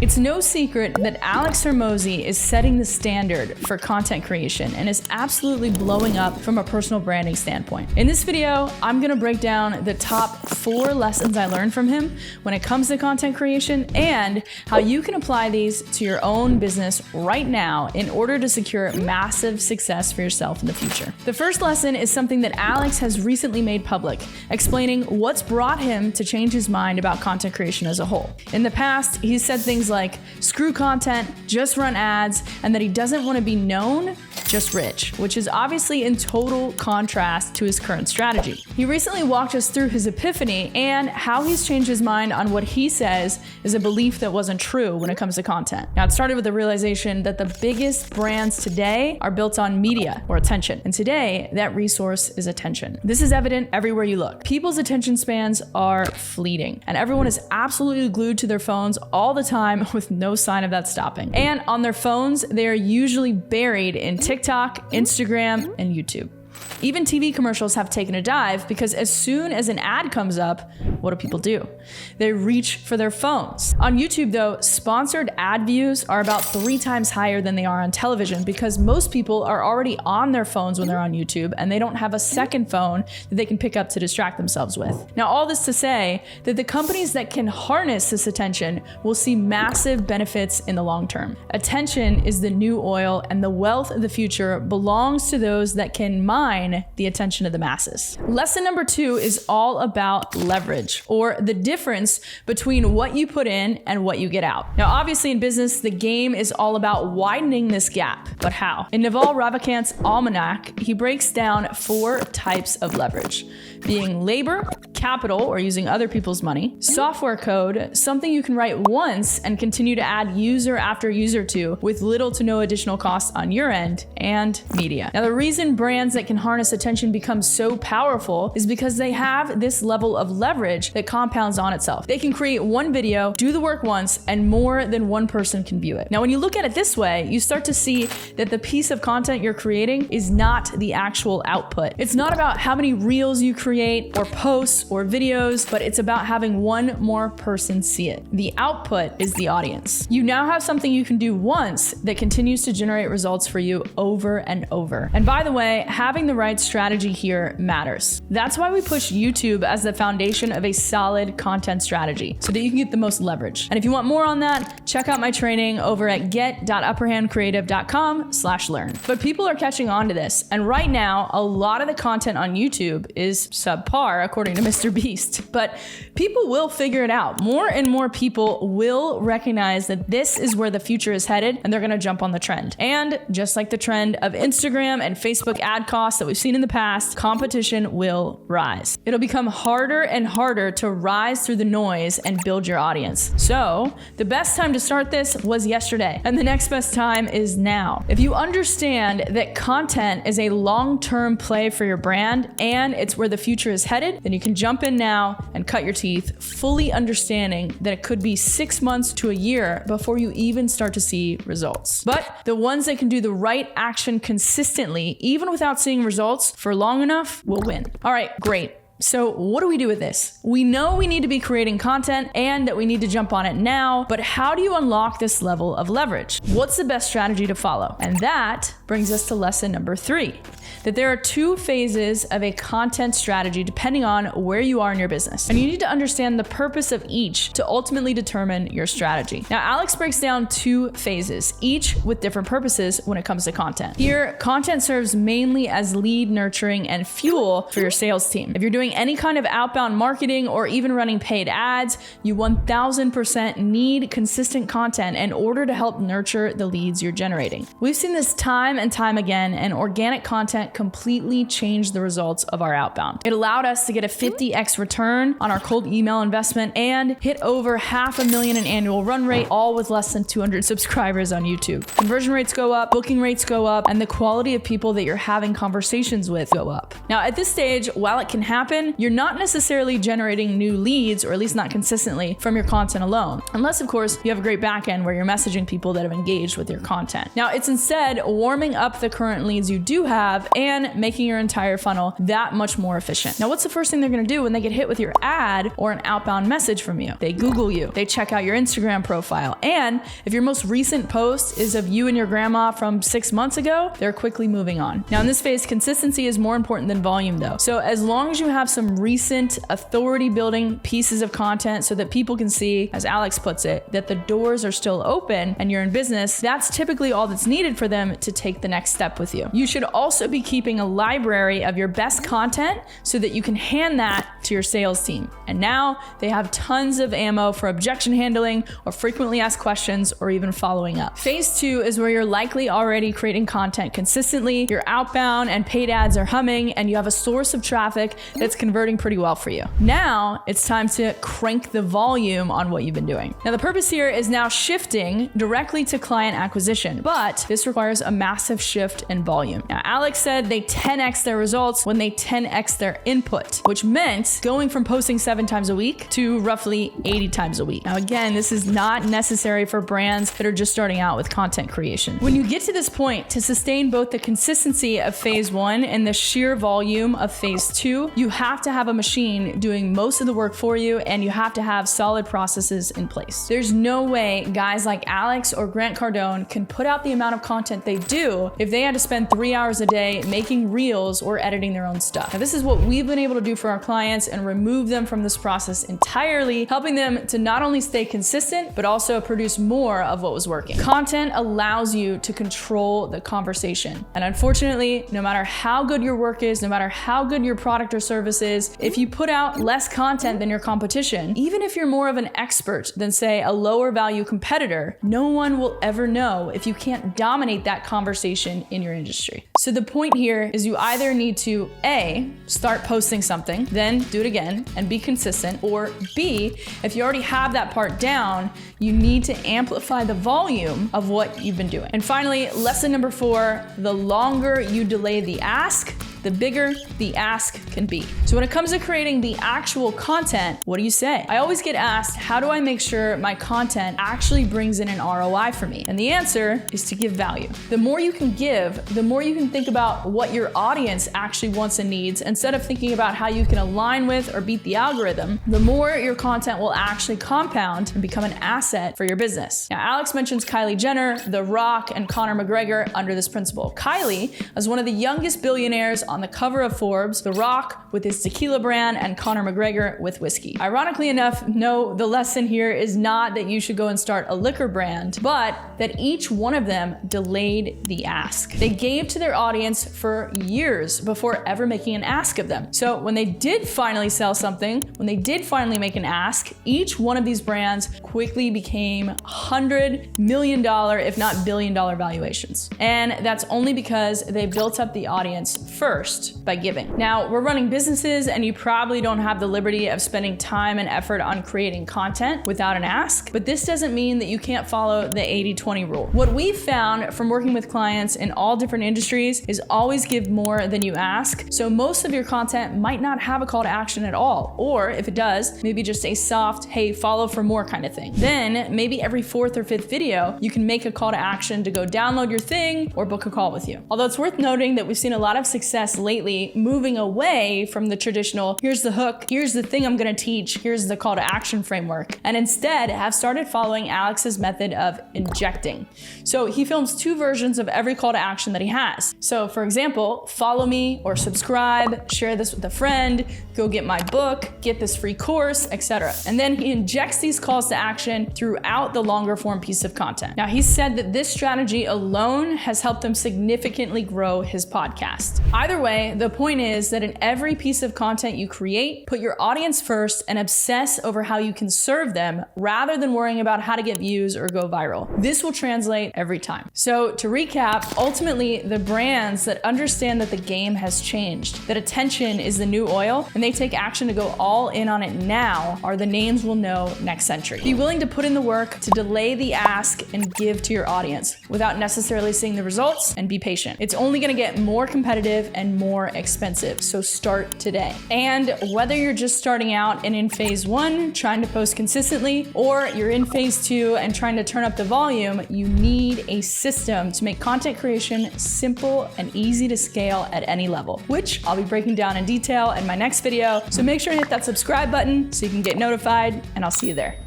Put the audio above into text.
It's no secret that Alex Hormozi is setting the standard for content creation and is absolutely blowing up from a personal branding standpoint. In this video, I'm gonna break down the top 4 lessons I learned from him when it comes to content creation and how you can apply these to your own business right now in order to secure massive success for yourself in the future. The first lesson is something that Alex has recently made public, explaining what's brought him to change his mind about content creation as a whole. In the past, he's said things like, screw content, just run ads, and that he doesn't want to be known, just rich, which is obviously in total contrast to his current strategy. He recently walked us through his epiphany and how he's changed his mind on what he says is a belief that wasn't true when it comes to content. Now, it started with the realization that the biggest brands today are built on media or attention. And today, that resource is attention. This is evident everywhere you look. People's attention spans are fleeting, and everyone is absolutely glued to their phones all the time with no sign of that stopping. And on their phones, they are usually buried in TikTok, Instagram, and YouTube. Even TV commercials have taken a dive because as soon as an ad comes up, what do? They reach for their phones. On YouTube though, sponsored ad views are about 3 times higher than they are on television because most people are already on their phones when they're on YouTube and they don't have a second phone that they can pick up to distract themselves with. Now, all this to say that the companies that can harness this attention will see massive benefits in the long term. Attention is the new oil, and the wealth of the future belongs to those that can mine the attention of the masses. Lesson number 2 is all about leverage, or the difference between what you put in and what you get out. Now, obviously in business, the game is all about widening this gap, but how? In Naval Ravikant's Almanac, he breaks down 4 types of leverage, being labor, capital, or using other people's money, software code, something you can write once and continue to add user after user to with little to no additional costs on your end, and media. Now, the reason brands that can harness attention become so powerful is because they have this level of leverage that compounds on itself. They can create one video, do the work once, and more than one person can view it. Now, when you look at it this way, you start to see that the piece of content you're creating is not the actual output. It's not about how many reels you create or posts or videos, but it's about having one more person see it. The output is the audience. You now have something you can do once that continues to generate results for you over and over. And by the way, having the right strategy here matters. That's why we push YouTube as the foundation of a solid content strategy so that you can get the most leverage. And if you want more on that, check out my training over at get.upperhandcreative.com/learn. But people are catching on to this. And right now, a lot of the content on YouTube is subpar, according to Mr. Beast. But people will figure it out. More and more people will recognize that this is where the future is headed, and they're gonna jump on the trend. And just like the trend of Instagram and Facebook ad costs that we've seen in the past, competition will rise. It'll become harder and harder to rise through the noise and build your audience. So the best time to start this was yesterday, and the next best time is now. If you understand that content is a long-term play for your brand and it's where the future is headed, then you can jump in now and cut your teeth, fully understanding that it could be 6 months to a year before you even start to see results. But the ones that can do the right action consistently, even without seeing results for long enough, will win. All right, great. So what do we do with this? We know we need to be creating content and that we need to jump on it now, but how do you unlock this level of leverage? What's the best strategy to follow? And that brings us to lesson number 3, that there are 2 phases of a content strategy depending on where you are in your business. And you need to understand the purpose of each to ultimately determine your strategy. Now, Alex breaks down 2 phases, each with different purposes when it comes to content. Here, content serves mainly as lead nurturing and fuel for your sales team. If you're doing any kind of outbound marketing or even running paid ads, you 1000% need consistent content in order to help nurture the leads you're generating. We've seen this time and time again, and organic content completely changed the results of our outbound. It allowed us to get a 50x return on our cold email investment and hit over $500,000 in annual run rate, all with less than 200 subscribers on YouTube. Conversion rates go up, booking rates go up, and the quality of people that you're having conversations with go up. Now, at this stage, while it can happen, then you're not necessarily generating new leads, or at least not consistently, from your content alone. Unless, of course, you have a great backend where you're messaging people that have engaged with your content. Now, it's instead warming up the current leads you do have and making your entire funnel that much more efficient. Now, what's the first thing they're gonna do when they get hit with your ad or an outbound message from you? They Google you, they check out your Instagram profile, and if your most recent post is of you and your grandma from 6 months ago, they're quickly moving on. Now, in this phase, consistency is more important than volume though. So as long as you have some recent authority building pieces of content so that people can see, as Alex puts it, that the doors are still open and you're in business, that's typically all that's needed for them to take the next step with you. You should also be keeping a library of your best content so that you can hand that to your sales team. And now they have tons of ammo for objection handling or frequently asked questions or even following up. Phase 2 is where you're likely already creating content consistently, your outbound and paid ads are humming, and you have a source of traffic that's converting pretty well for you. Now it's time to crank the volume on what you've been doing. Now the purpose here is now shifting directly to client acquisition, but this requires a massive shift in volume. Now Alex said they 10x their results when they 10x their input, which meant going from posting 7 times a week to roughly 80 times a week. Now again, this is not necessary for brands that are just starting out with content creation. When you get to this point, to sustain both the consistency of phase 1 and the sheer volume of phase 2, you have to have a machine doing most of the work for you, and you have to have solid processes in place. There's no way guys like Alex or Grant Cardone can put out the amount of content they do if they had to spend 3 hours a day making reels or editing their own stuff. Now, this is what we've been able to do for our clients and remove them from this process entirely, helping them to not only stay consistent, but also produce more of what was working. Content allows you to control the conversation. And unfortunately, no matter how good your work is, no matter how good your product or service is, if you put out less content than your competition, even if you're more of an expert than, say, a lower value competitor, no one will ever know if you can't dominate that conversation in your industry. So the point here is you either need to A, start posting something, then do it again and be consistent, or B, if you already have that part down, you need to amplify the volume of what you've been doing. And finally, lesson number 4, the longer you delay the ask, the bigger the ask can be. So when it comes to creating the actual content, what do you say? I always get asked, how do I make sure my content actually brings in an ROI for me? And the answer is to give value. The more you can give, the more you can think about what your audience actually wants and needs, instead of thinking about how you can align with or beat the algorithm, the more your content will actually compound and become an asset for your business. Now, Alex mentions Kylie Jenner, The Rock, and Conor McGregor under this principle. Kylie is one of the youngest billionaires on the cover of Forbes, The Rock with his tequila brand, and Conor McGregor with whiskey. Ironically enough, no, the lesson here is not that you should go and start a liquor brand, but that each one of them delayed the ask. They gave to their audience for years before ever making an ask of them. So when they did finally sell something, when they did finally make an ask, each one of these brands quickly became $100 million, if not $1 billion valuations. And that's only because they built up the audience first by giving. Now, we're running businesses and you probably don't have the liberty of spending time and effort on creating content without an ask, but this doesn't mean that you can't follow the 80-20 rule. What we've found from working with clients in all different industries is always give more than you ask. So most of your content might not have a call to action at all, or if it does, maybe just a soft, hey, follow for more kind of thing. Then maybe every 4th or 5th video, you can make a call to action to go download your thing or book a call with you. Although it's worth noting that we've seen a lot of success lately moving away from the traditional, here's the hook, here's the thing I'm gonna teach, here's the call to action framework, and instead have started following Alex's method of injecting. So he films 2 versions of every call to action that he has. So for example, follow me or subscribe, share this with a friend, go get my book, get this free course, etc. And then he injects these calls to action throughout the longer form piece of content. Now, he said that this strategy alone has helped him significantly grow his podcast. Either way, the point is that in every piece of content you create, put your audience first and obsess over how you can serve them rather than worrying about how to get views or go viral. This will translate every time. So to recap, ultimately the brands that understand that the game has changed, that attention is the new oil, and they take action to go all in on it now are the names we'll know next century. Be willing to put in the work to delay the ask and give to your audience without necessarily seeing the results, and be patient. It's only gonna get more competitive and and more expensive. So start today. And whether you're just starting out and in phase 1, trying to post consistently, or you're in phase 2 and trying to turn up the volume, you need a system to make content creation simple and easy to scale at any level, which I'll be breaking down in detail in my next video. So make sure to hit that subscribe button so you can get notified, and I'll see you there.